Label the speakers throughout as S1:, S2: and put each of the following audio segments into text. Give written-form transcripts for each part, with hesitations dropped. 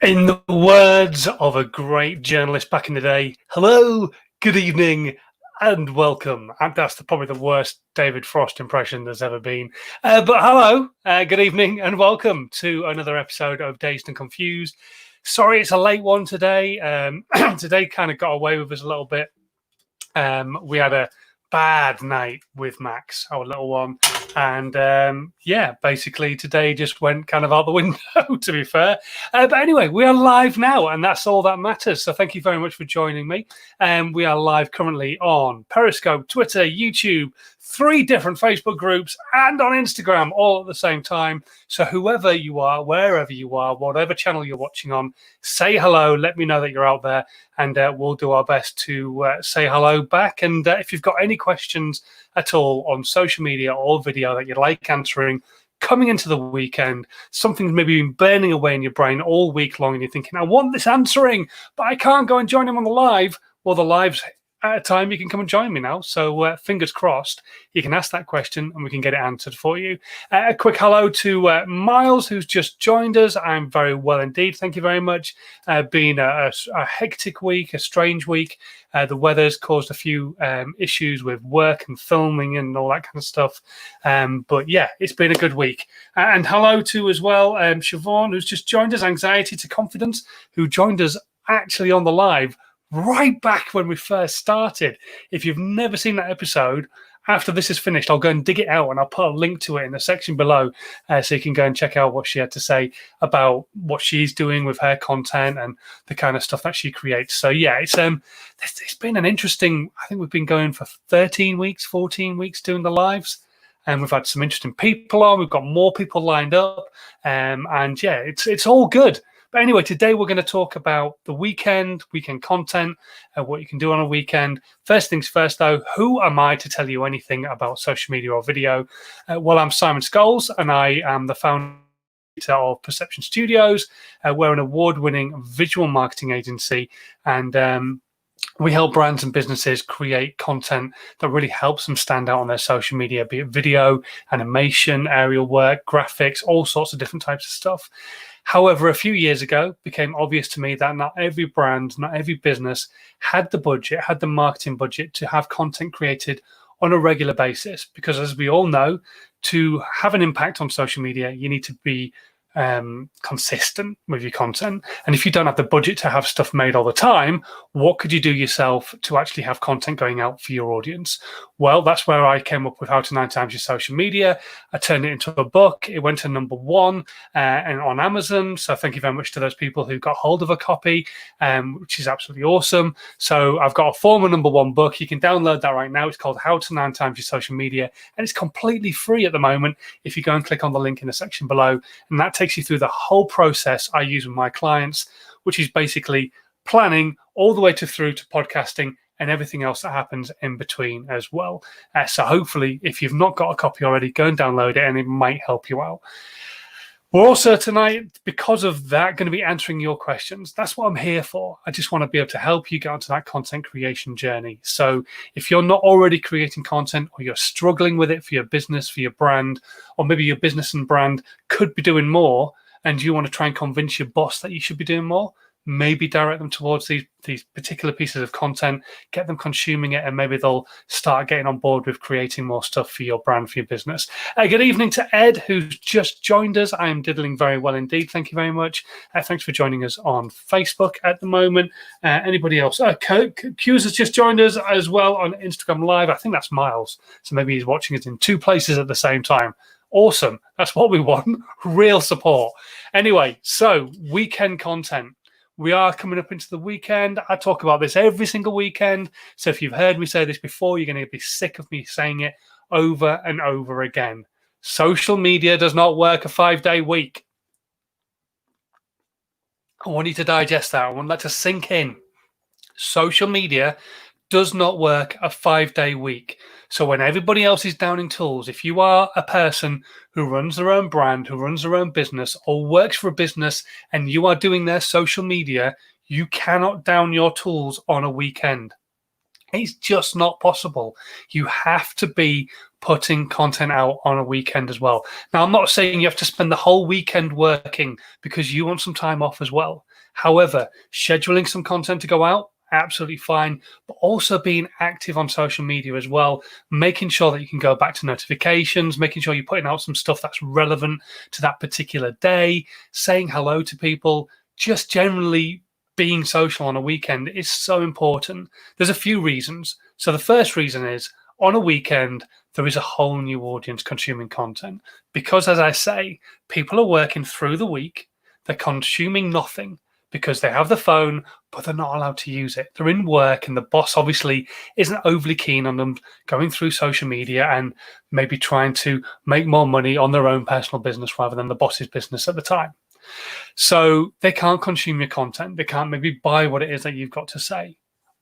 S1: In the words of a great journalist back in the day, hello, good evening, and welcome. And that's probably the worst David Frost impression there's ever been. But hello, good evening, and welcome to another episode of Dazed and Confused. Sorry, it's a late one today. Today kind of got away with us a little bit. We had a bad night with Max, our little one. And basically today just went kind of out the window, to be fair. But anyway, we are live now, and that's all that matters. So thank you very much for joining me. We are live currently on Periscope, Twitter, YouTube, 3 different Facebook groups, and on Instagram all at the same time. So whoever you are, wherever you are, whatever channel you're watching on, say hello. Let me know that you're out there, and we'll do our best to say hello back. And if you've got any questions at all on social media or video that you'd like answering coming into the weekend, something's maybe been burning away in your brain all week long and you're thinking, I want this answering, but I can't go and join him on the live. Well, the live's at a time you can come and join me now. So fingers crossed, you can ask that question and we can get it answered for you. A quick hello to Miles, who's just joined us. I'm very well indeed. Thank you very much. Been a hectic week, a strange week. The weather's caused a few issues with work and filming and all that kind of stuff. But yeah, it's been a good week. And hello to as well Siobhan, who's just joined us, Anxiety to Confidence, who joined us actually on the live right back when we first started. If you've never seen that episode, after this is finished, I'll go and dig it out and I'll put a link to it in the section below so you can go and check out what she had to say about what she's doing with her content and the kind of stuff that she creates. So yeah, it's been an interesting, I think we've been going for 13 weeks, 14 weeks doing the lives. And we've had some interesting people on. We've got more people lined up. And yeah, it's all good. But anyway, today we're going to talk about the weekend content, what you can do on a weekend. First things first, though, who am I to tell you anything about social media or video? Well, I'm Simon Scholes, and I am the founder of Perception Studios. We're an award-winning visual marketing agency, and we help brands and businesses create content that really helps them stand out on their social media, be it video, animation, aerial work, graphics, all sorts of different types of stuff. However, a few years ago, it became obvious to me that not every brand, not every business had the budget, had the marketing budget to have content created on a regular basis. Because as we all know, to have an impact on social media, you need to be consistent with your content. And if you don't have the budget to have stuff made all the time, what could you do yourself to actually have content going out for your audience? Well, that's where I came up with How to 9 Times Your Social Media. I turned it into a book. It went to #1 and on Amazon. So thank you very much to those people who got hold of a copy, which is absolutely awesome. So I've got a former #1 book. You can download that right now. It's called How to 9 Times Your Social Media, and it's completely free at the moment if you go and click on the link in the section below. And that takes you through the whole process I use with my clients, which is basically planning all the way through to podcasting and everything else that happens in between as well. So hopefully, if you've not got a copy already, go and download it and it might help you out. We're also tonight, because of that, going to be answering your questions. That's what I'm here for. I just want to be able to help you get onto that content creation journey. So if you're not already creating content, or you're struggling with it for your business, for your brand, or maybe your business and brand could be doing more, and you want to try and convince your boss that you should be doing more, maybe direct them towards these particular pieces of content, get them consuming it, and maybe they'll start getting on board with creating more stuff for your brand, for your business. Good evening to Ed, who's just joined us. I am diddling very well indeed. Thank you very much. Thanks for joining us on Facebook at the moment. Anybody else? Q's has just joined us as well on Instagram Live. I think that's Miles. So maybe he's watching us in 2 places at the same time. Awesome. That's what we want. Real support. Anyway, so weekend content. We are coming up into the weekend. I talk about this every single weekend. So if you've heard me say this before, you're going to be sick of me saying it over and over again. Social media does not work a 5-day week. I want you to digest that. I want that to sink in. Social media does not work a 5-day week. So when everybody else is downing tools, if you are a person who runs their own brand, who runs their own business, or works for a business and you are doing their social media, you cannot down your tools on a weekend. It's just not possible. You have to be putting content out on a weekend as well. Now, I'm not saying you have to spend the whole weekend working because you want some time off as well. However, scheduling some content to go out, absolutely fine, but also being active on social media as well, making sure that you can go back to notifications, making sure you're putting out some stuff that's relevant to that particular day, saying hello to people, just generally being social on a weekend is so important. There's a few reasons. So the first reason is on a weekend, there is a whole new audience consuming content because, as I say, people are working through the week. They're consuming nothing because they have the phone, but they're not allowed to use it. They're in work, and the boss obviously isn't overly keen on them going through social media and maybe trying to make more money on their own personal business rather than the boss's business at the time. So they can't consume your content. They can't maybe buy what it is that you've got to say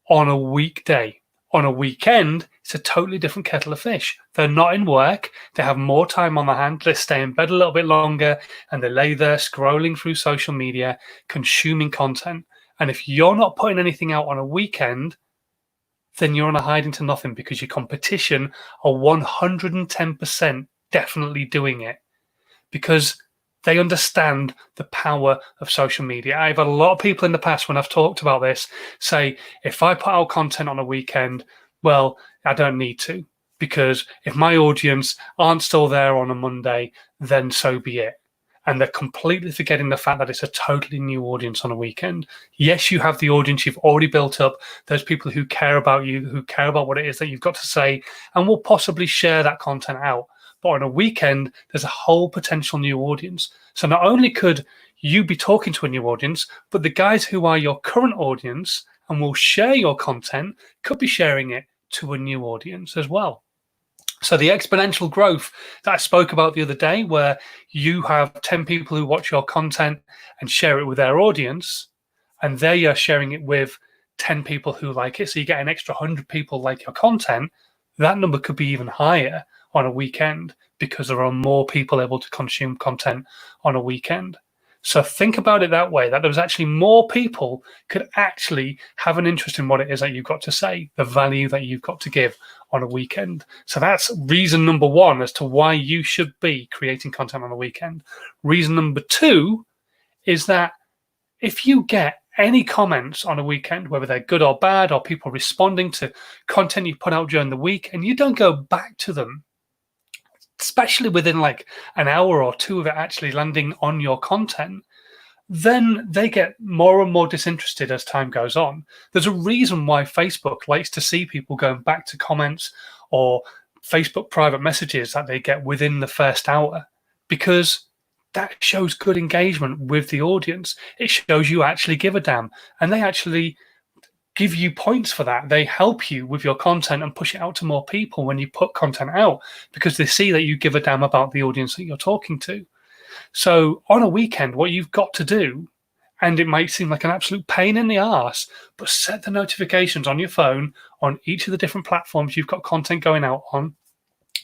S1: on a weekday. On a weekend, it's a totally different kettle of fish. They're not in work. They have more time on their hand. They stay in bed a little bit longer and they lay there scrolling through social media, consuming content. And if you're not putting anything out on a weekend, then you're on a hiding to nothing because your competition are 110% definitely doing it because they understand the power of social media. I've had a lot of people in the past when I've talked about this say, if I put out content on a weekend, well, I don't need to, because if my audience aren't still there on a Monday, then so be it. And they're completely forgetting the fact that it's a totally new audience on a weekend. Yes, you have the audience you've already built up. There's people who care about you, who care about what it is that you've got to say, and will possibly share that content out. But on a weekend, there's a whole potential new audience. So not only could you be talking to a new audience, but the guys who are your current audience and will share your content could be sharing it to a new audience as well. So the exponential growth that I spoke about the other day, where you have 10 people who watch your content and share it with their audience, and they are sharing it with 10 people who like it, so you get an extra 100 people like your content, that number could be even higher on a weekend because there are more people able to consume content on a weekend. So think about it that way, that there's actually more people could actually have an interest in what it is that you've got to say, the value that you've got to give on a weekend. So that's reason number one as to why you should be creating content on a weekend. Reason number two is that if you get any comments on a weekend, whether they're good or bad, or people responding to content you put out during the week, and you don't go back to them, especially within like an hour or two of it actually landing on your content, then they get more and more disinterested as time goes on. There's a reason why Facebook likes to see people going back to comments or Facebook private messages that they get within the first hour, because that shows good engagement with the audience. It shows you actually give a damn, and they actually give you points for that. They help you with your content and push it out to more people when you put content out, because they see that you give a damn about the audience that you're talking to. So on a weekend, what you've got to do, and it might seem like an absolute pain in the arse, but set the notifications on your phone on each of the different platforms you've got content going out on,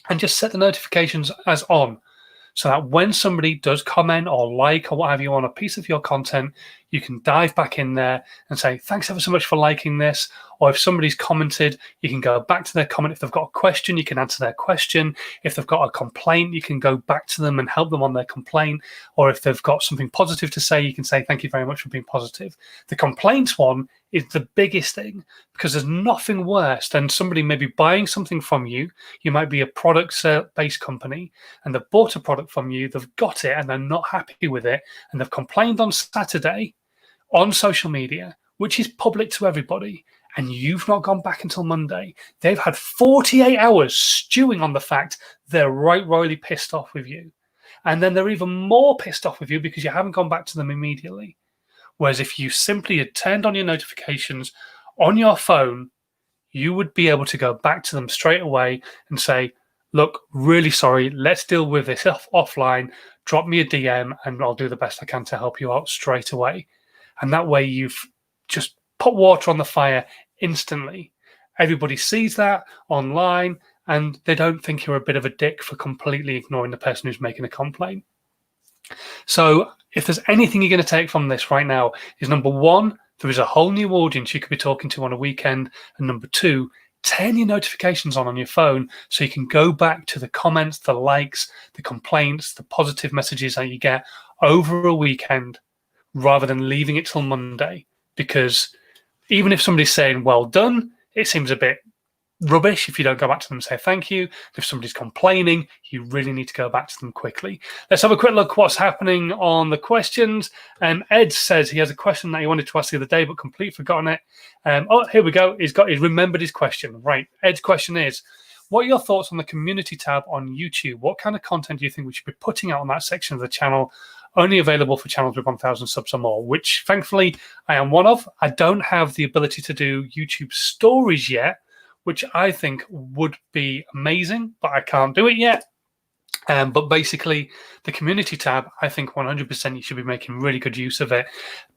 S1: and just set the notifications as on, so that when somebody does comment or like or what have you on a piece of your content, you can dive back in there and say, thanks ever so much for liking this. Or if somebody's commented, you can go back to their comment. If they've got a question, you can answer their question. If they've got a complaint, you can go back to them and help them on their complaint. Or if they've got something positive to say, you can say, thank you very much for being positive. The complaints one is the biggest thing, because there's nothing worse than somebody maybe buying something from you. You might be a product-based company, and they've bought a product from you, they've got it, and they're not happy with it, and they've complained on Saturday on social media, which is public to everybody, and you've not gone back until Monday. They've had 48 hours stewing on the fact they're royally pissed off with you. And then they're even more pissed off with you because you haven't gone back to them immediately. Whereas if you simply had turned on your notifications on your phone, you would be able to go back to them straight away and say, look, really sorry, let's deal with this offline. Drop me a DM and I'll do the best I can to help you out straight away. And that way you've just put water on the fire instantly. Everybody sees that online and they don't think you're a bit of a dick for completely ignoring the person who's making a complaint. So if there's anything you're going to take from this right now, is number one, there is a whole new audience you could be talking to on a weekend. And number two, turn your notifications on your phone so you can go back to the comments, the likes, the complaints, the positive messages that you get over a weekend rather than leaving it till Monday. Because even if somebody's saying, well done, it seems a bit rubbish if you don't go back to them and say thank you. If somebody's complaining, you really need to go back to them quickly. Let's have a quick look what's happening on the questions. Ed says he has a question that he wanted to ask the other day but completely forgotten it. Oh, here we go. He's remembered his question. Right. Ed's question is, what are your thoughts on the community tab on YouTube? What kind of content do you think we should be putting out on that section of the channel? Only available for channels with 1,000 subs or more, which thankfully I am one of. I don't have the ability to do YouTube stories yet, which I think would be amazing, but I can't do it yet. But basically, the community tab, I think 100% you should be making really good use of it,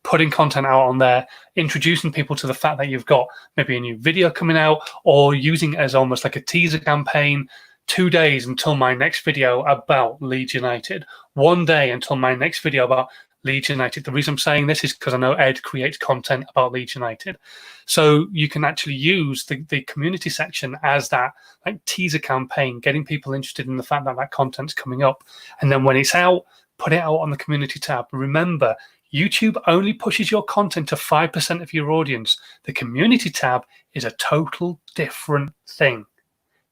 S1: putting content out on there, introducing people to the fact that you've got maybe a new video coming out, or using it as almost like a teaser campaign. 2 days until my next video about Leeds United. 1 day until my next video about Leeds United. The reason I'm saying this is because I know Ed creates content about Leeds United. So you can actually use the community section as that like teaser campaign, getting people interested in the fact that that content's coming up. And then when it's out, put it out on the community tab. Remember, YouTube only pushes your content to 5% of your audience. The community tab is a total different thing.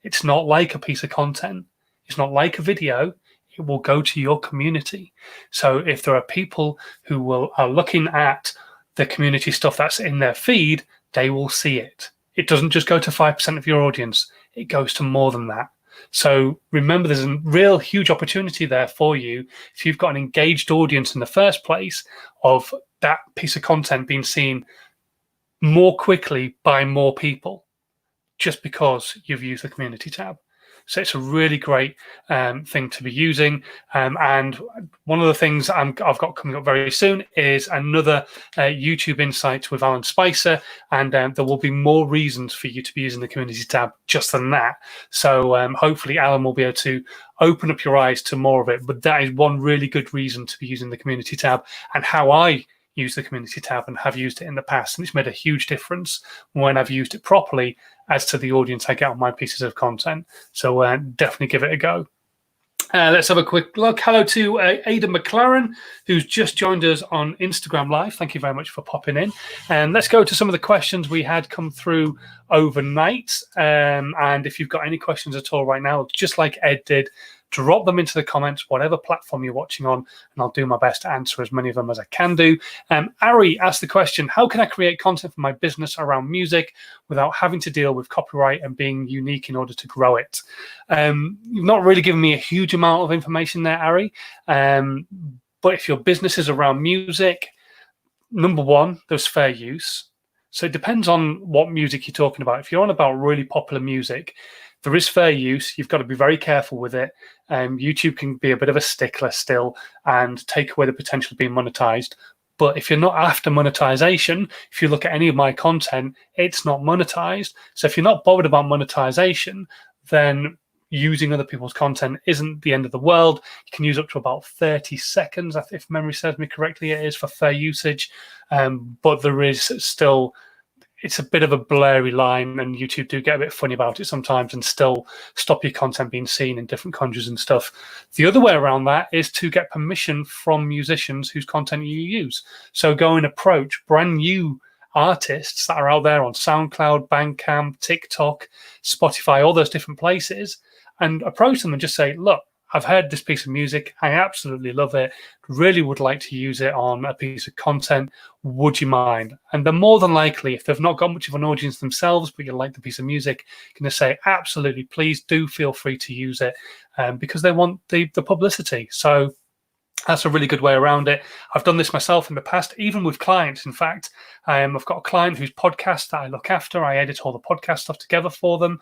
S1: It's not like a piece of content. It's not like a video. It will go to your community. So if there are people who are looking at the community stuff that's in their feed, they will see it. It doesn't just go to 5% of your audience. It goes to more than that. So remember, there's a real huge opportunity there for you if you've got an engaged audience in the first place of that piece of content being seen more quickly by more people, just because you've used the community tab. So it's a really great thing to be using. And one of the things I've got coming up very soon is another YouTube Insights with Alan Spicer. And there will be more reasons for you to be using the community tab just than that. So hopefully Alan will be able to open up your eyes to more of it. But that is one really good reason to be using the community tab, and how I use the community tab and have used it in the past. And it's made a huge difference when I've used it properly as to the audience I get on my pieces of content. So definitely give it a go. Let's have a quick look. Hello to Ada McLaren, who's just joined us on Instagram Live. Thank you very much for popping in. And let's go to some of the questions we had come through overnight. And if you've got any questions at all right now, just like Ed did, drop them into the comments, whatever platform you're watching on, and I'll do my best to answer as many of them as I can do. Ari asked the question, how can I create content for my business around music without having to deal with copyright and being unique in order to grow it? You've not really given me a huge amount of information there, Ari. But if your business is around music, number one, there's fair use. So it depends on what music you're talking about. If you're on about really popular music, there is fair use. You've got to be very careful with it. YouTube can be a bit of a stickler still and take away the potential of being monetized. But if you're not after monetization, if you look at any of my content, it's not monetized. So if you're not bothered about monetization, then using other people's content isn't the end of the world. You can use up to about 30 seconds, if memory serves me correctly, it is for fair usage. But there is still, it's a bit of a blurry line, and YouTube do get a bit funny about it sometimes and still stop your content being seen in different countries and stuff. The other way around that is to get permission from musicians whose content you use. So go and approach brand new artists that are out there on SoundCloud, Bandcamp, TikTok, Spotify, all those different places, and approach them and just say, look, I've heard this piece of music. I absolutely love it. Really would like to use it on a piece of content. Would you mind? And they're more than likely, if they've not got much of an audience themselves, but you like the piece of music, going to say, absolutely, please do feel free to use it, because they want the publicity. So that's a really good way around it. I've done this myself in the past, even with clients. In fact, I've got a client whose podcast that I look after. I edit all the podcast stuff together for them.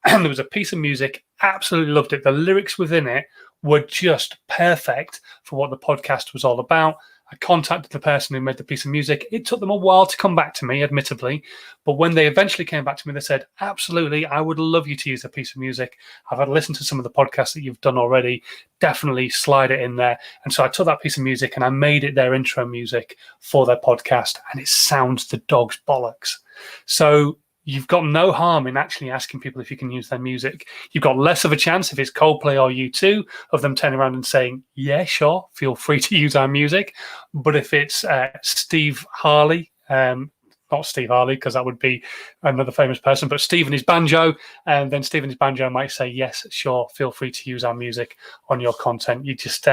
S1: And there was a piece of music, absolutely loved it. The lyrics within it were just perfect for what the podcast was all about. I contacted the person who made the piece of music. It took them a while to come back to me, admittedly. But when they eventually came back to me, they said, absolutely, I would love you to use a piece of music. I've had listened to some of the podcasts that you've done already. Definitely slide it in there. And so I took that piece of music and I made it their intro music for their podcast. And it sounds the dog's bollocks. So you've got no harm in actually asking people if you can use their music. You've got less of a chance if it's Coldplay or U2 of them turning around and saying, yeah, sure, feel free to use our music. But if it's Steve Harley, not Steve Harley, because that would be another famous person, but Steve and his banjo, and then Steve and his banjo might say, yes, sure, feel free to use our music on your content. You just,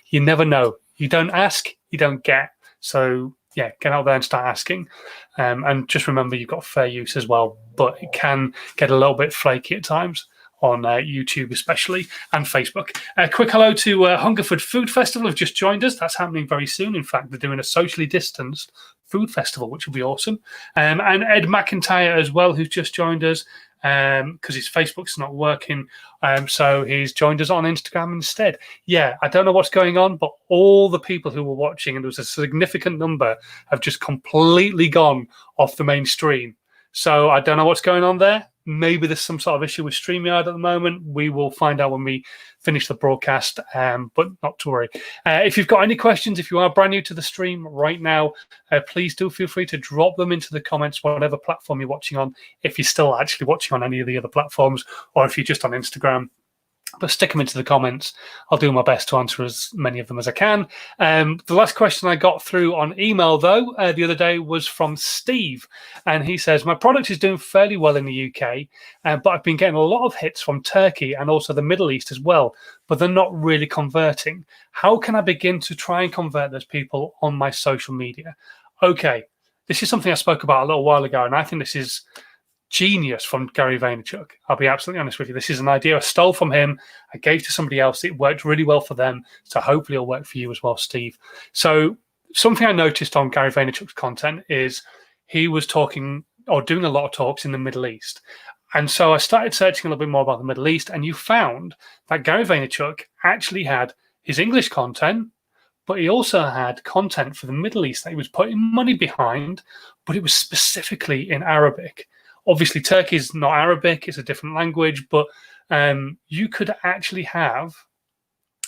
S1: you never know. You don't ask, you don't get. So yeah, get out there and start asking. And just remember, you've got fair use as well, but it can get a little bit flaky at times on YouTube especially, and Facebook. A quick hello to Hungerford Food Festival have just joined us. That's happening very soon. In fact, they're doing a socially distanced food festival, which will be awesome. And Ed McIntyre as well, who's just joined us because his Facebook's not working. So he's joined us on Instagram instead. Yeah, I don't know what's going on, but all the people who were watching, and there was a significant number, have just completely gone off the main stream. So I don't know what's going on there. Maybe there's some sort of issue with StreamYard at the moment. We will find out when we finish the broadcast, but not to worry. If you've got any questions, if you are brand new to the stream right now, please do feel free to drop them into the comments, whatever platform you're watching on, if you're still actually watching on any of the other platforms, or if you're just on Instagram. But stick them into the comments. I'll do my best to answer as many of them as I can. The last question I got through on email, though, the other day was from Steve. And he says, my product is doing fairly well in the UK, but I've been getting a lot of hits from Turkey and also the Middle East as well, but they're not really converting. How can I begin to try and convert those people on my social media? Okay, this is something I spoke about a little while ago, and I think this is genius from Gary Vaynerchuk. I'll be absolutely honest with you. This is an idea I stole from him. I gave to somebody else. It worked really well for them. So hopefully it'll work for you as well, Steve. So something I noticed on Gary Vaynerchuk's content is he was talking or doing a lot of talks in the Middle East. And so I started searching a little bit more about the Middle East, and you found that Gary Vaynerchuk actually had his English content, but he also had content for the Middle East that he was putting money behind, but it was specifically in Arabic. Obviously, Turkey is not Arabic, it's a different language, but you could actually have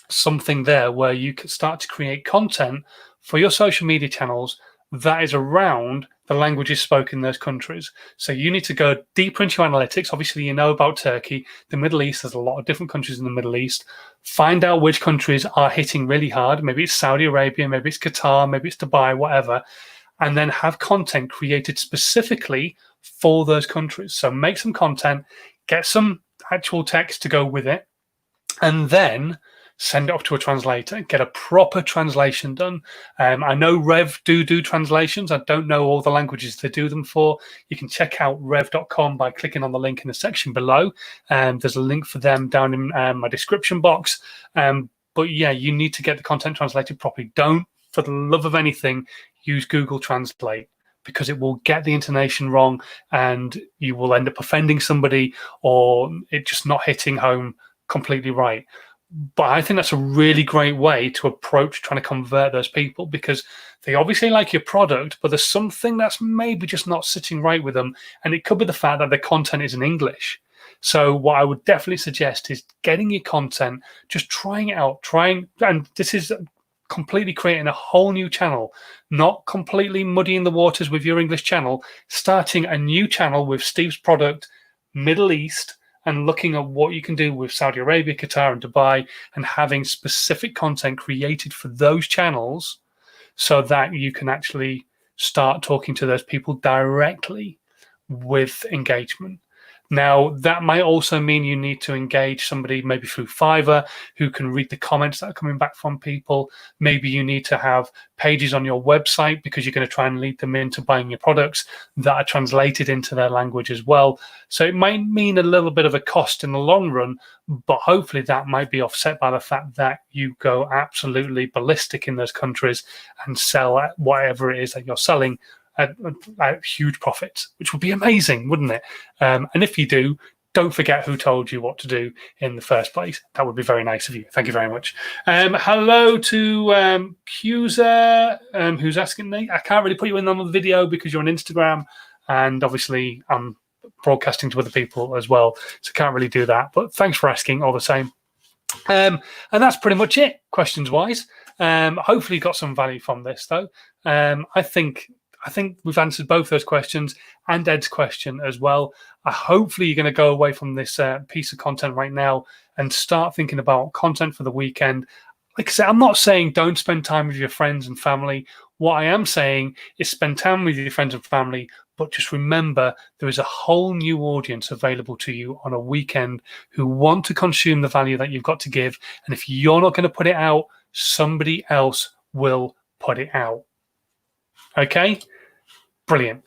S1: something there where you could start to create content for your social media channels that is around the languages spoken in those countries. So you need to go deeper into your analytics. Obviously, you know about Turkey, the Middle East, there's a lot of different countries in the Middle East. Find out which countries are hitting really hard. Maybe it's Saudi Arabia, maybe it's Qatar, maybe it's Dubai, whatever. And then have content created specifically for those countries. So make some content, get some actual text to go with it, and then send it off to a translator, get a proper translation done. I know Rev do translations. I don't know all the languages they do them for. You can check out rev.com by clicking on the link in the section below. There's a link for them down in my description box. But yeah, you need to get the content translated properly. Don't, for the love of anything, use Google Translate, because it will get the intonation wrong and you will end up offending somebody or it just not hitting home completely right. But I think that's a really great way to approach trying to convert those people, because they obviously like your product, but there's something that's maybe just not sitting right with them. And it could be the fact that the content is in English. So what I would definitely suggest is getting your content, just trying it out, and this is completely creating a whole new channel, not completely muddying the waters with your English channel, starting a new channel with Steve's product, Middle East, and looking at what you can do with Saudi Arabia, Qatar, and Dubai, and having specific content created for those channels so that you can actually start talking to those people directly with engagement. Now, that might also mean you need to engage somebody maybe through Fiverr who can read the comments that are coming back from people. Maybe you need to have pages on your website because you're going to try and lead them into buying your products that are translated into their language as well. So it might mean a little bit of a cost in the long run, but hopefully that might be offset by the fact that you go absolutely ballistic in those countries and sell at whatever it is that you're selling at huge profits, which would be amazing, wouldn't it? And if you do, don't forget who told you what to do in the first place. That would be very nice of you. Thank you very much. Hello to Cusa, who's asking me. I can't really put you in on the video because you're on Instagram, and obviously I'm broadcasting to other people as well, so can't really do that. But thanks for asking all the same. And that's pretty much it, questions-wise. Hopefully you got some value from this, though. I think we've answered both those questions and Ed's question as well. Hopefully you're going to go away from this piece of content right now and start thinking about content for the weekend. Like I said, I'm not saying don't spend time with your friends and family. What I am saying is spend time with your friends and family, but just remember there is a whole new audience available to you on a weekend who want to consume the value that you've got to give. And if you're not going to put it out, somebody else will put it out. Okay? Brilliant.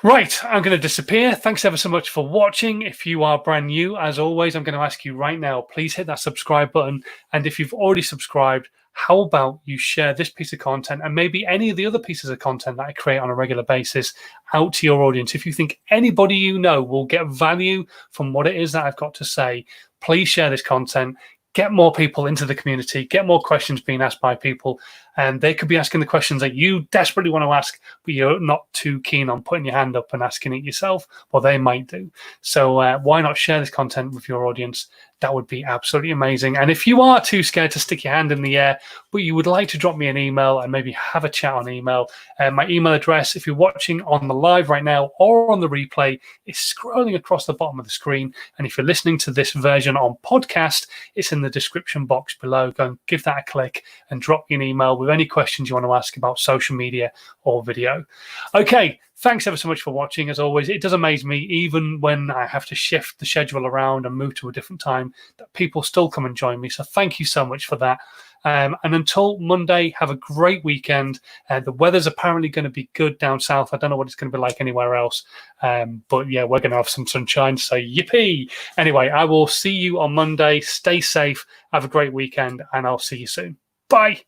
S1: Right, I'm going to disappear. Thanks ever so much for watching. If you are brand new, as always, I'm going to ask you right now, please hit that subscribe button. And if you've already subscribed, how about you share this piece of content and maybe any of the other pieces of content that I create on a regular basis out to your audience. If you think anybody you know will get value from what it is that I've got to say, please share this content. Get more people into the community, get more questions being asked by people, and they could be asking the questions that you desperately want to ask, but you're not too keen on putting your hand up and asking it yourself, or they might do. So why not share this content with your audience? That would be absolutely amazing. And if you are too scared to stick your hand in the air, but you would like to drop me an email and maybe have a chat on email, my email address, if you're watching on the live right now or on the replay, is scrolling across the bottom of the screen. And if you're listening to this version on podcast, it's in the description box below. Go and give that a click and drop me an email with any questions you want to ask about social media or video. Okay. Thanks ever so much for watching. As always, it does amaze me, even when I have to shift the schedule around and move to a different time, that people still come and join me. So thank you so much for that. And until Monday, have a great weekend. The weather's apparently going to be good down south. I don't know what it's going to be like anywhere else. But yeah, we're going to have some sunshine. So yippee. Anyway, I will see you on Monday. Stay safe. Have a great weekend, and I'll see you soon. Bye.